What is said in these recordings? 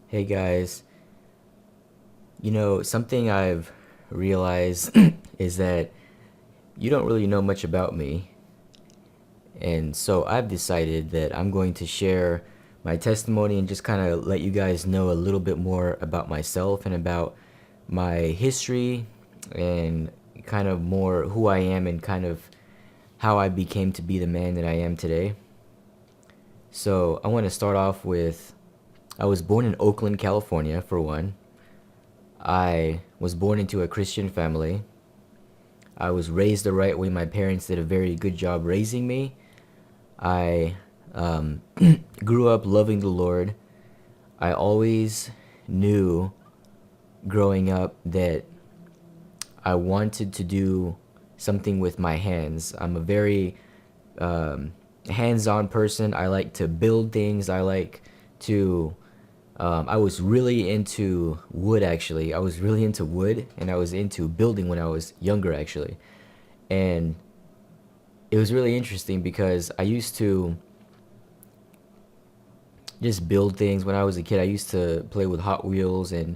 Hey guys, something I've realized is that you don't really know much about me. And so I've decided that I'm going to share my testimony and just kind of let you guys know a little bit more about myself and about my history and kind of more who I am and kind of how I became to be the man that I am today. So I want to start off with I was born in Oakland, California, for one. I was born into a Christian family. I was raised the right way. My parents did a very good job raising me. I grew up loving the Lord. I always knew growing up that I wanted to do something with my hands. I'm a very hands-on person. I like to build things. I like to. I was really into wood actually. I was really into wood and I was into building when I was younger actually. And it was really interesting because I used to just build things when I was a kid. I used to play with Hot Wheels and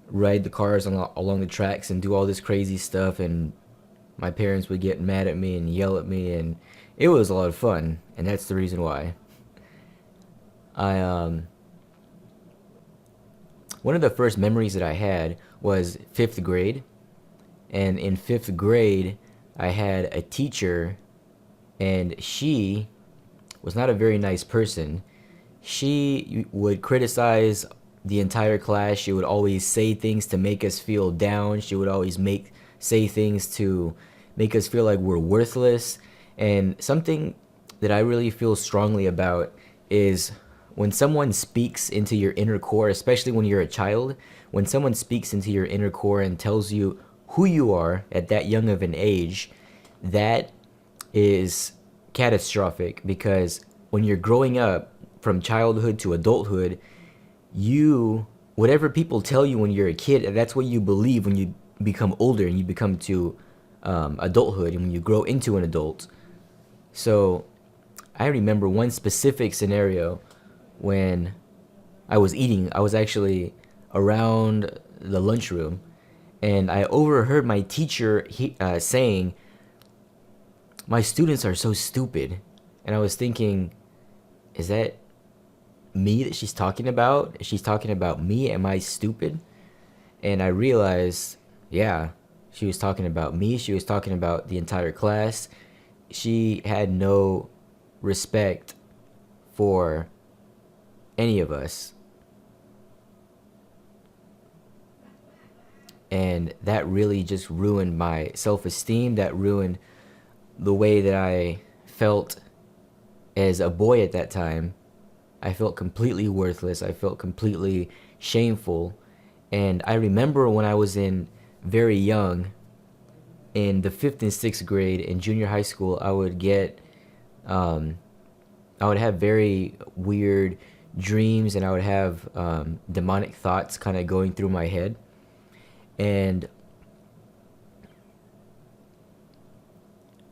ride the cars along the tracks and do all this crazy stuff. And my parents would get mad at me and yell at me, and it was a lot of fun. And that's the reason why. I One of the first memories that I had was fifth grade, and in fifth grade, I had a teacher, and she was not a very nice person. She would criticize the entire class. She would always say things to make us feel down. She would always make say things to make us feel like we're worthless. And something that I really feel strongly about is when someone speaks into your inner core, especially when you're a child, when someone speaks into your inner core and tells you who you are at that young of an age, that is catastrophic because when you're growing up from childhood to adulthood, whatever people tell you when you're a kid, that's what you believe when you become older and you become to adulthood and when you grow into an adult. So I remember one specific scenario when I was eating. I was actually around the lunchroom and I overheard my teacher saying, "My students are so stupid." And I was thinking, is that me that she's talking about? She's talking about me? Am I stupid? And I realized, yeah, she was talking about me. She was talking about the entire class. She had no respect for any of us. And that really just ruined my self esteem. That ruined the way that I felt as a boy at that time. I felt completely worthless. I felt completely shameful. And I remember when I was in very young, in the fifth and sixth grade in junior high school, um, I would have very weird dreams and I would have demonic thoughts kind of going through my head. And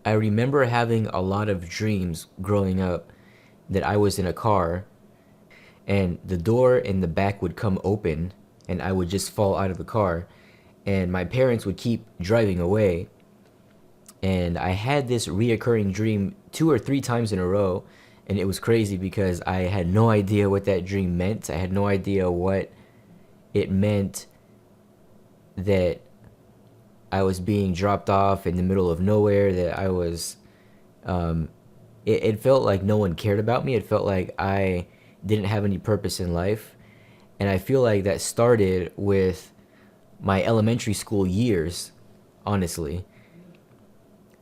I remember having a lot of dreams growing up that I was in a car and the door in the back would come open and I would just fall out of the car and my parents would keep driving away. And I had this reoccurring dream two or three times in a row, and it was crazy because I had no idea what that dream meant. I had no idea what it meant that I was being dropped off in the middle of nowhere, that I was it felt like no one cared about me. It felt like I didn't have any purpose in life. And I feel like that started with my elementary school years, honestly.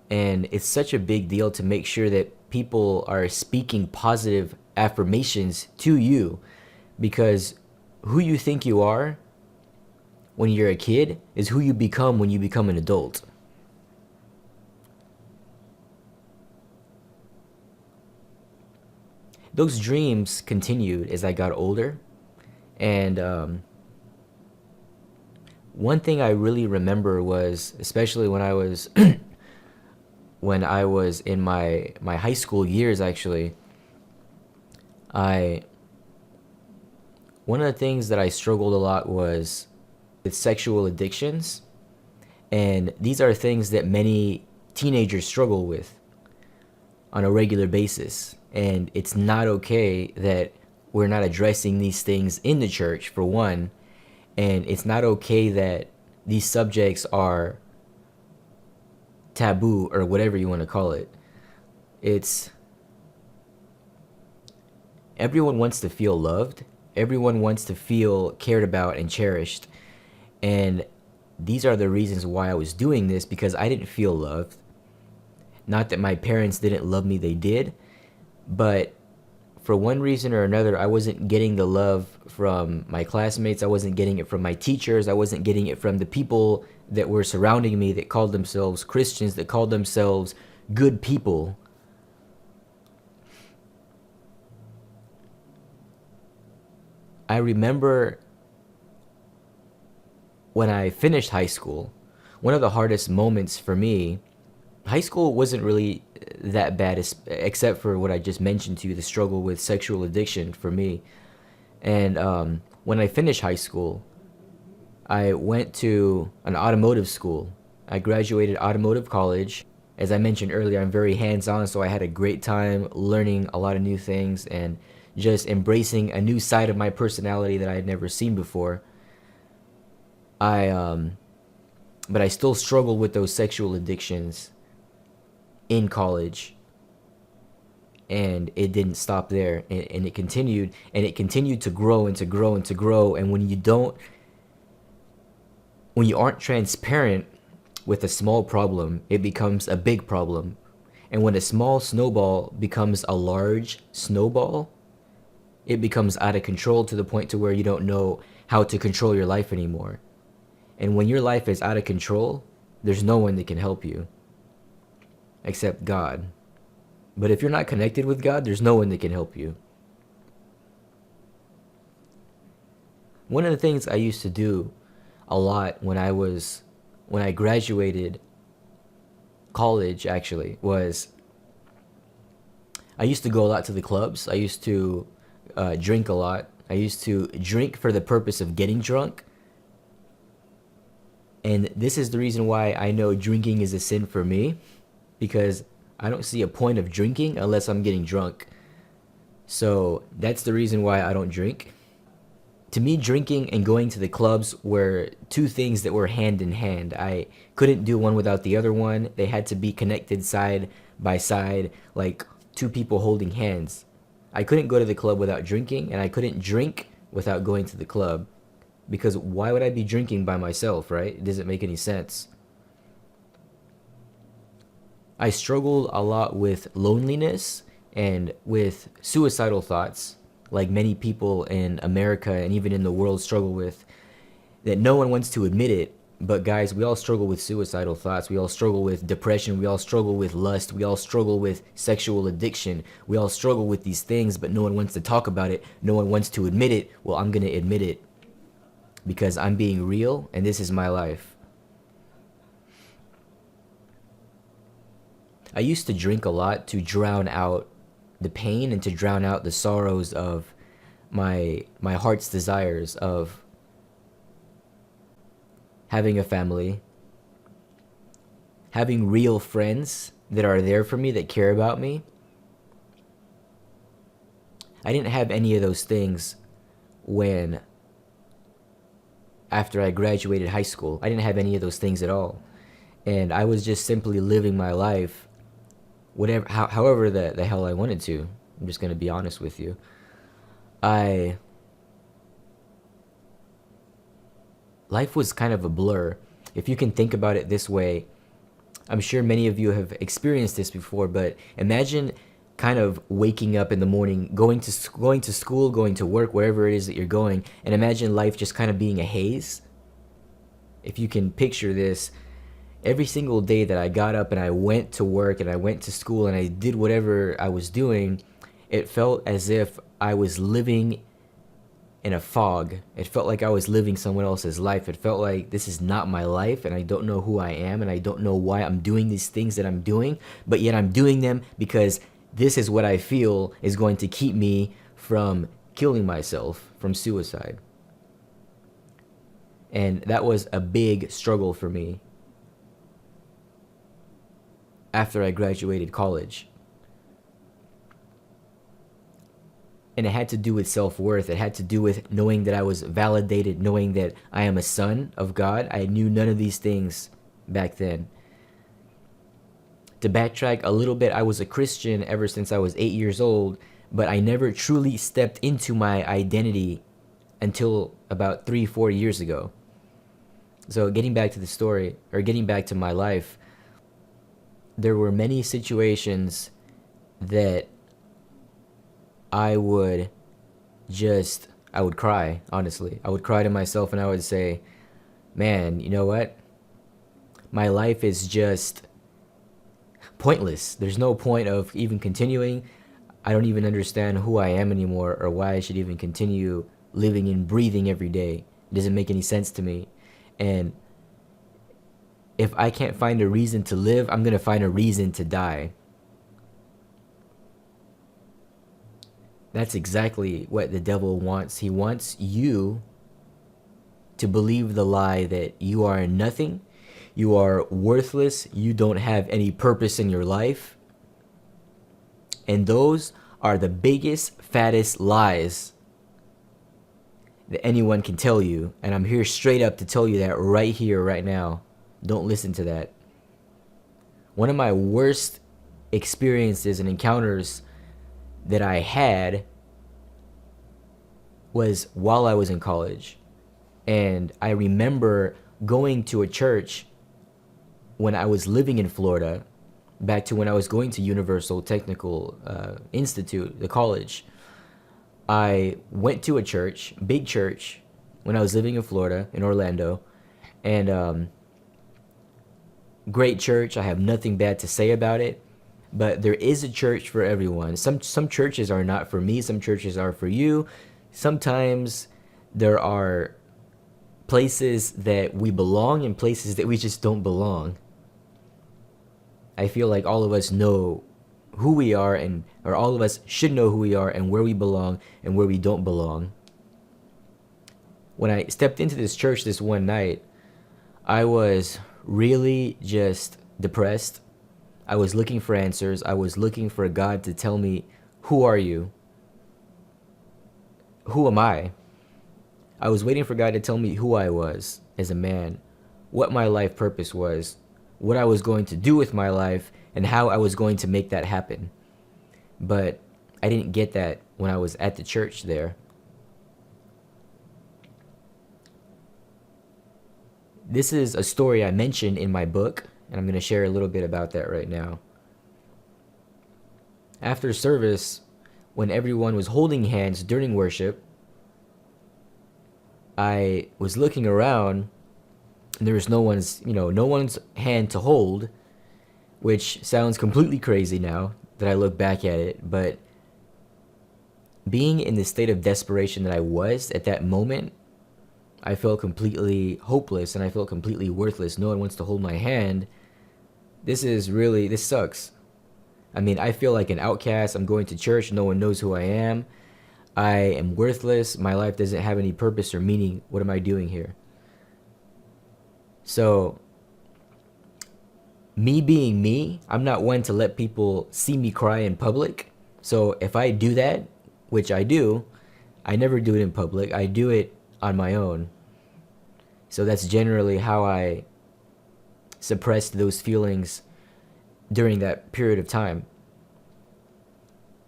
And it's such a big deal to make sure that people are speaking positive affirmations to you because who you think you are when you're a kid is who you become when you become an adult. Those dreams continued as I got older. And one thing I really remember was, especially when I was in my high school years, actually, I One of the things that I struggled a lot was with sexual addictions. And these are things that many teenagers struggle with on a regular basis. And it's not okay that we're not addressing these things in the church, for one. And it's not okay that these subjects are taboo or whatever you want to call it. It's everyone wants to feel loved. Everyone wants to feel cared about and cherished. And these are the reasons why I was doing this, because I didn't feel loved. Not that my parents didn't love me, they did. But for one reason or another, I wasn't getting the love from my classmates. I wasn't getting it from my teachers. I wasn't getting it from the people that were surrounding me that called themselves Christians, that called themselves good people. I remember when I finished high school, one of the hardest moments for me, high school wasn't really that bad, except for what I just mentioned to you, the struggle with sexual addiction for me. And when I finished high school, I went to an automotive school. I graduated automotive college. As I mentioned earlier, I'm very hands-on, so I had a great time learning a lot of new things and just embracing a new side of my personality that I had never seen before. But I still struggled with those sexual addictions in college, and it didn't stop there, and it continued to grow and to grow and to grow. And when you aren't transparent with a small problem, it becomes a big problem. And when a small snowball becomes a large snowball, it becomes out of control to the point to where you don't know how to control your life anymore. And when your life is out of control, there's no one that can help you except God. But if you're not connected with God, there's no one that can help you. One of the things I used to do a lot when I graduated college, actually, was I used to go a lot to the clubs. I used to drink a lot. I used to drink for the purpose of getting drunk. And this is the reason why I know drinking is a sin for me, because I don't see a point of drinking unless I'm getting drunk. So that's the reason why I don't drink. To me, drinking and going to the clubs were two things that were hand in hand. I couldn't do one without the other one. They had to be connected side by side, like two people holding hands. I couldn't go to the club without drinking, and I couldn't drink without going to the club. Because why would I be drinking by myself, right? It doesn't make any sense. I struggled a lot with loneliness and with suicidal thoughts, like many people in America and even in the world struggle with, that no one wants to admit it. But guys, we all struggle with suicidal thoughts. We all struggle with depression. We all struggle with lust. We all struggle with sexual addiction. We all struggle with these things, but no one wants to talk about it. No one wants to admit it. Well, I'm going to admit it because I'm being real and this is my life. I used to drink a lot to drown out the pain and to drown out the sorrows of my heart's desires of having a family, having real friends that are there for me, that care about me. I didn't have any of those things after I graduated high school. I didn't have any of those things at all. And I was just simply living my life however the hell I wanted to. I'm just going to be honest with you. Life was kind of a blur. If you can think about it this way, I'm sure many of you have experienced this before, but imagine kind of waking up in the morning, going to school, going to work, wherever it is that you're going, and imagine life just kind of being a haze. If you can picture this, every single day that I got up and I went to work and I went to school and I did whatever I was doing, it felt as if I was living in a fog. It felt like I was living someone else's life. It felt like this is not my life and I don't know who I am and I don't know why I'm doing these things that I'm doing, but yet I'm doing them because this is what I feel is going to keep me from killing myself from suicide. And that was a big struggle for me after I graduated college. And it had to do with self-worth. It had to do with knowing that I was validated, knowing that I am a son of God. I knew none of these things back then. To backtrack a little bit, I was a Christian ever since I was 8 years old, but I never truly stepped into my identity until about 3-4 years ago. So getting back to the story, or getting back to my life, there were many situations that I would cry, honestly. I would cry to myself and I would say, man, you know what? My life is just pointless. There's no point of even continuing. I don't even understand who I am anymore or why I should even continue living and breathing every day. It doesn't make any sense to me. And if I can't find a reason to live, I'm going to find a reason to die. That's exactly what the devil wants. He wants you to believe the lie that you are nothing, you are worthless, you don't have any purpose in your life. And those are the biggest, fattest lies that anyone can tell you. And I'm here straight up to tell you that right here, right now. Don't listen to that. One of my worst experiences and encounters that I had was while I was in college. And I remember going to a church when I was living in Florida, back to when I was going to Universal Technical Institute, the college. I went to a church, big church, when I was living in Florida, in Orlando. And great church. I have nothing bad to say about it. But there is a church for everyone. Some churches are not for me. Some churches are for you. Sometimes there are places that we belong and places that we just don't belong. I feel like all of us know who we are, or all of us should know who we are and where we belong and where we don't belong. When I stepped into this church this one night, I was really just depressed. I was looking for answers. I was looking for God to tell me, who are you? Who am I? I was waiting for God to tell me who I was as a man, what my life purpose was, what I was going to do with my life, and how I was going to make that happen. But I didn't get that when I was at the church there. This is a story I mentioned in my book, and I'm going to share a little bit about that right now. After service, when everyone was holding hands during worship, I was looking around, and there was no one's hand to hold, which sounds completely crazy now that I look back at it, but being in the state of desperation that I was at that moment, I felt completely hopeless and I felt completely worthless. No one wants to hold my hand. This sucks. I mean, I feel like an outcast. I'm going to church. No one knows who I am. I am worthless. My life doesn't have any purpose or meaning. What am I doing here? So, me being me, I'm not one to let people see me cry in public. So if I do that, which I do, I never do it in public. I do it on my own. So that's generally how I suppressed those feelings during that period of time.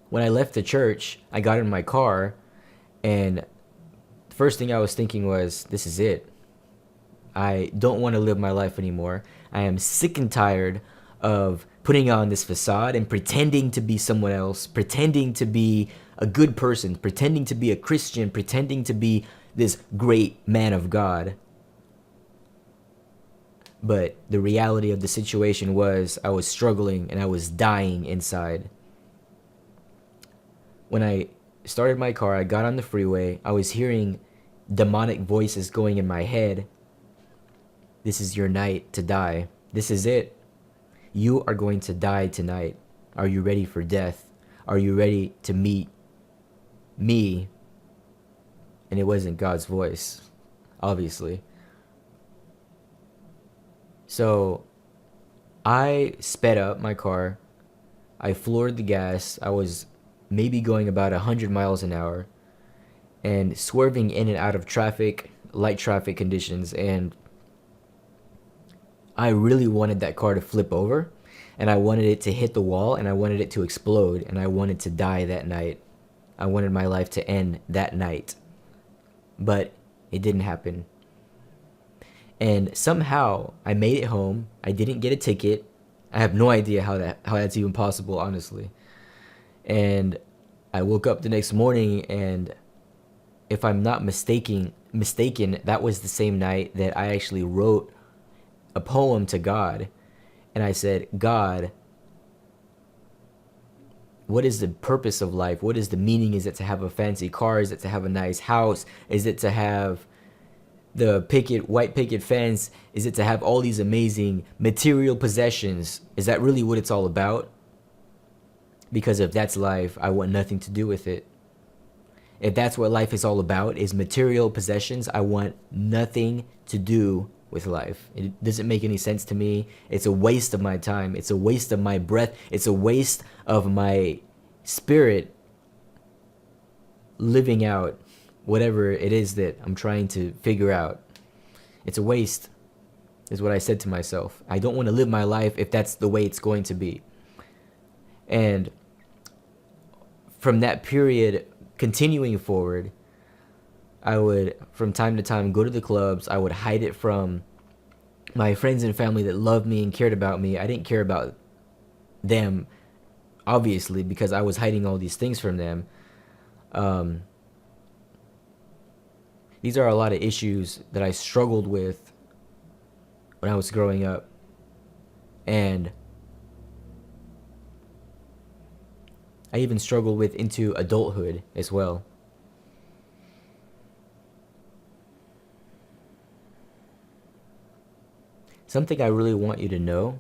When I left the church, I got in my car, and the first thing I was thinking was, this is it. I don't want to live my life anymore. I am sick and tired of putting on this facade and pretending to be someone else, pretending to be a good person, pretending to be a Christian, pretending to be this great man of God. But the reality of the situation was I was struggling and I was dying inside. When I started my car, I got on the freeway, I was hearing demonic voices going in my head. This is your night to die. This is it. You are going to die tonight. Are you ready for death? Are you ready to meet me? and it wasn't God's voice, obviously. So I sped up my car. I floored the gas. I was maybe going about 100 miles an hour and swerving in and out of traffic, light traffic conditions. And I really wanted that car to flip over, and I wanted it to hit the wall, and I wanted it to explode, and I wanted to die that night. I wanted my life to end that night. But it didn't happen. And somehow I made it home. I didn't get a ticket. I have no idea how that's even possible, honestly. And I woke up the next morning, and if I'm not mistaken, that was the same night that I actually wrote a poem to God. And I said, God, what is the purpose of life? What is the meaning? Is it to have a fancy car? Is it to have a nice house? Is it to have the white picket fence? Is it to have all these amazing material possessions? Is that really what it's all about? Because if that's life, I want nothing to do with it. If that's what life is all about, is material possessions, I want nothing to do with life. It doesn't make any sense to me. It's a waste of my time. It's a waste of my breath. It's a waste of my spirit living out whatever it is that I'm trying to figure out. It's a waste, is what I said to myself. I don't want to live my life if that's the way it's going to be. And from that period, continuing forward, I would, from time to time, go to the clubs. I would hide it from my friends and family that loved me and cared about me. I didn't care about them, obviously, because I was hiding all these things from them. These are a lot of issues that I struggled with when I was growing up. And I even struggled with into adulthood as well. Something I really want you to know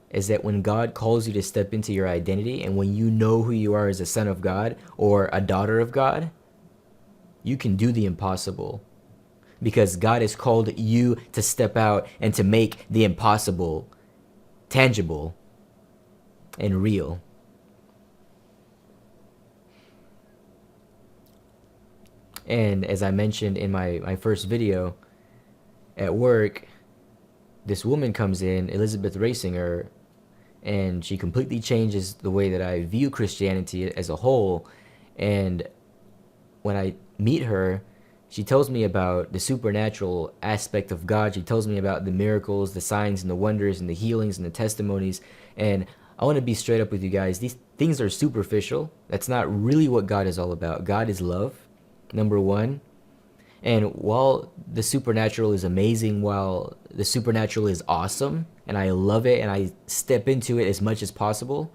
is that when God calls you to step into your identity, and when you know who you are as a son of God or a daughter of God, you can do the impossible. Because God has called you to step out and to make the impossible tangible and real. And as I mentioned in my first video, at work, this woman comes in, Elizabeth Rasinger, and she completely changes the way that I view Christianity as a whole. And when I meet her, she tells me about the supernatural aspect of God. She tells me about the miracles, the signs and the wonders and the healings and the testimonies. And I want to be straight up with you guys. These things are superficial. That's not really what God is all about. God is love, number one. And while the supernatural is amazing, while the supernatural is awesome, and I love it and I step into it as much as possible,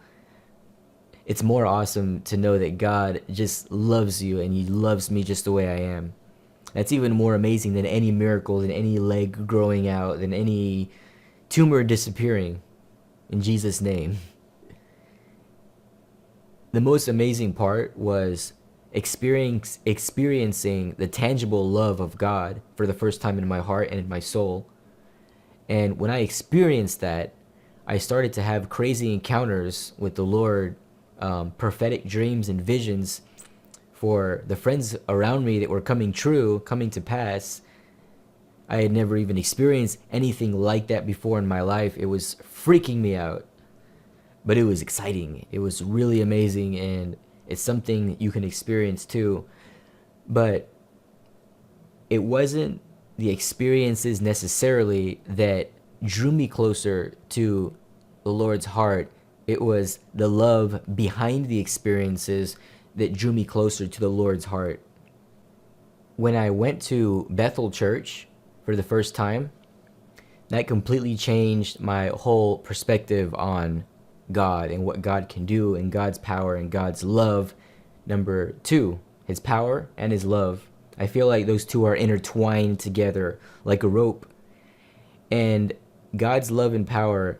it's more awesome to know that God just loves you and he loves me just the way I am. That's even more amazing than any miracle, than any leg growing out, than any tumor disappearing, in Jesus' name. The most amazing part was experiencing the tangible love of God for the first time in my heart and in my soul. And when I experienced that, I started to have crazy encounters with the Lord, prophetic dreams and visions for the friends around me that were coming to pass. I had never even experienced anything like that before in my life. It was freaking me out, but it was exciting. It was really amazing, and it's something you can experience too. But it wasn't the experiences necessarily that drew me closer to the Lord's heart. It was the love behind the experiences that drew me closer to the Lord's heart. When I went to Bethel Church for the first time, that completely changed my whole perspective on God and what God can do and God's power and God's love. Number two, his power and his love. I feel like those two are intertwined together like a rope. And God's love and power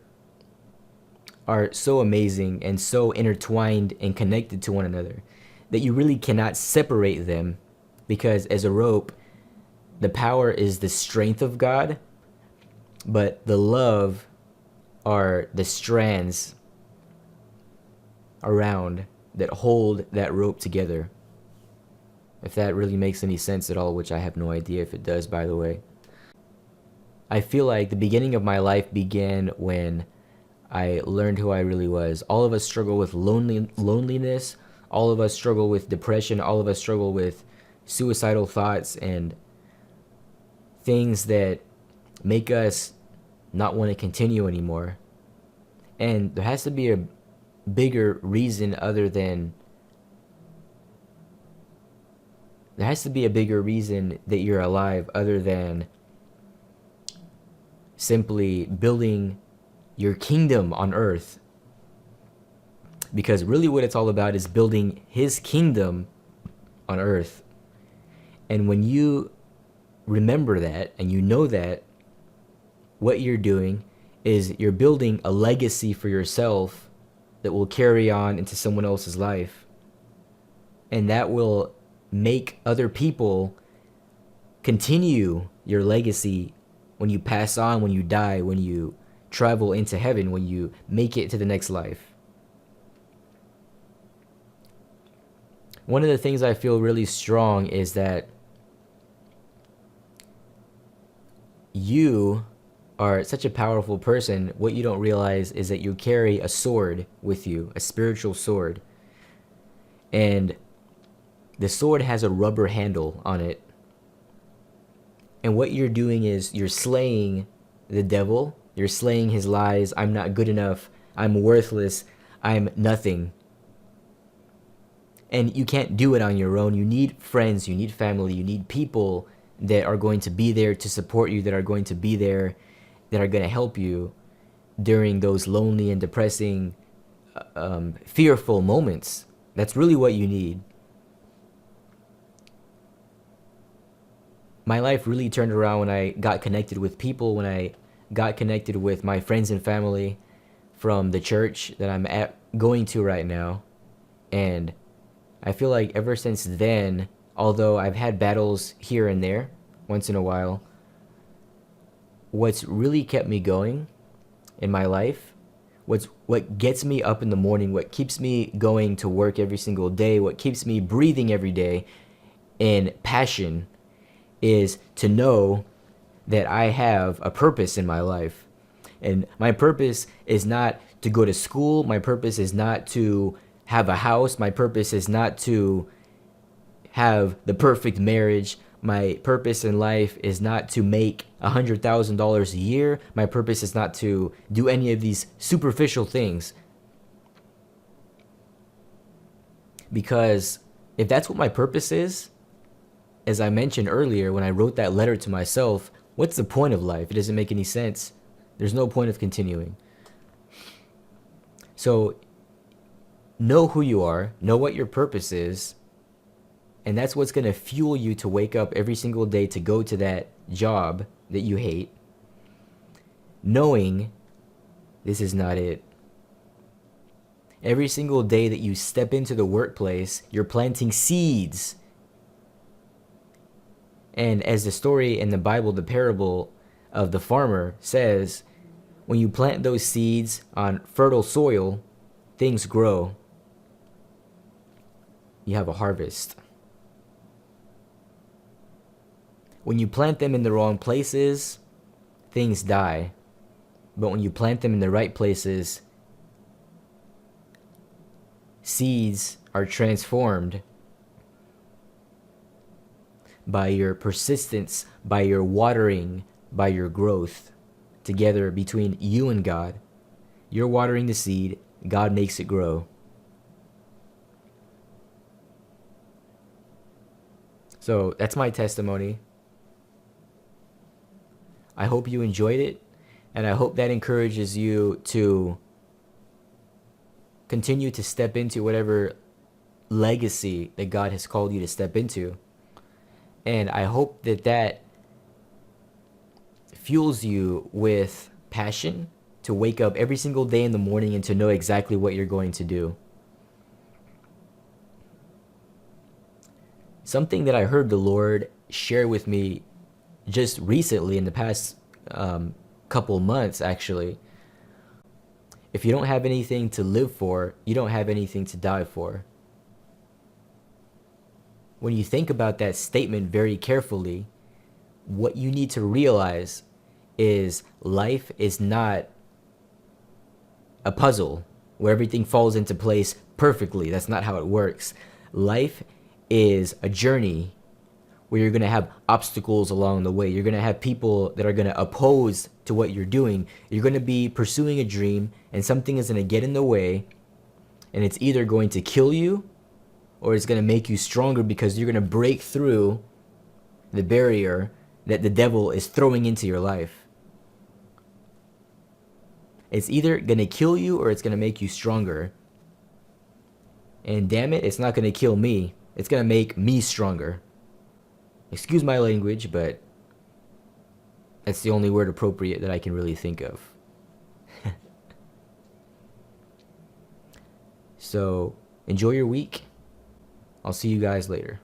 are so amazing and so intertwined and connected to one another that you really cannot separate them Because as a rope, the power is the strength of God, but the love are the strands around that hold that rope together. If that really makes any sense at all, which I have no idea if it does, by the way. I feel like the beginning of my life began when I learned who I really was. All of us struggle with loneliness. All of us struggle with depression. All of us struggle with suicidal thoughts and things that make us not want to continue anymore. And there has to be a bigger reason other than there has to be a bigger reason that you're alive other than simply building your kingdom on earth. Because really what it's all about is building his kingdom on earth. And when you remember that and you know that, what you're doing is you're building a legacy for yourself that will carry on into someone else's life. And that will make other people continue your legacy when you pass on, when you die, when you travel into heaven, when you make it to the next life. One of the things I feel really strong is that you are such a powerful person. What you don't realize is that you carry a sword with you, a spiritual sword. And the sword has a rubber handle on it. And what you're doing is you're slaying the devil. You're slaying his lies. I'm not good enough. I'm worthless. I'm nothing. And you can't do it on your own. You need friends. You need family. You need people that are going to be there to support you, that are going to be there, that are going to help you during those lonely and depressing, fearful moments. That's really what you need. My life really turned around when I got connected with people, when I got connected with my friends and family from the church that I'm going to right now. And I feel like ever since then, although I've had battles here and there once in a while, what's really kept me going in my life, what gets me up in the morning, what keeps me going to work every single day, what keeps me breathing every day in passion, is to know that I have a purpose in my life. And my purpose is not to go to school. My purpose is not to have a house. My purpose is not to have the perfect marriage. My purpose in life is not to make $100,000 a year. My purpose is not to do any of these superficial things. Because if that's what my purpose is, as I mentioned earlier, when I wrote that letter to myself, what's the point of life? It doesn't make any sense. There's no point of continuing. So know who you are, know what your purpose is, and that's what's going to fuel you to wake up every single day to go to that job that you hate, knowing this is not it. Every single day that you step into the workplace, you're planting seeds. And as the story in the Bible, the parable of the farmer says, when you plant those seeds on fertile soil, things grow. You have a harvest. When you plant them in the wrong places, things die. But when you plant them in the right places, seeds are transformed by your persistence, by your watering, by your growth together between you and God. You're watering the seed, God makes it grow. So that's my testimony. I hope you enjoyed it, and I hope that encourages you to continue to step into whatever legacy that God has called you to step into. And I hope that that fuels you with passion to wake up every single day in the morning and to know exactly what you're going to do. something that I heard the Lord share with me just recently in the past couple months, actually. If you don't have anything to live for, you don't have anything to die for. When you think about that statement very carefully, what you need to realize is life is not a puzzle where everything falls into place perfectly. That's not how it works. Life is a journey where you're going to have obstacles along the way. You're going to have people that are going to oppose to what you're doing. You're going to be pursuing a dream and something is going to get in the way, and it's either going to kill you or it's going to make you stronger because you're going to break through the barrier that the devil is throwing into your life. It's either going to kill you or it's going to make you stronger. And damn it, it's not going to kill me. It's going to make me stronger. Excuse my language, but that's the only word appropriate that I can really think of. So, enjoy your week. I'll see you guys later.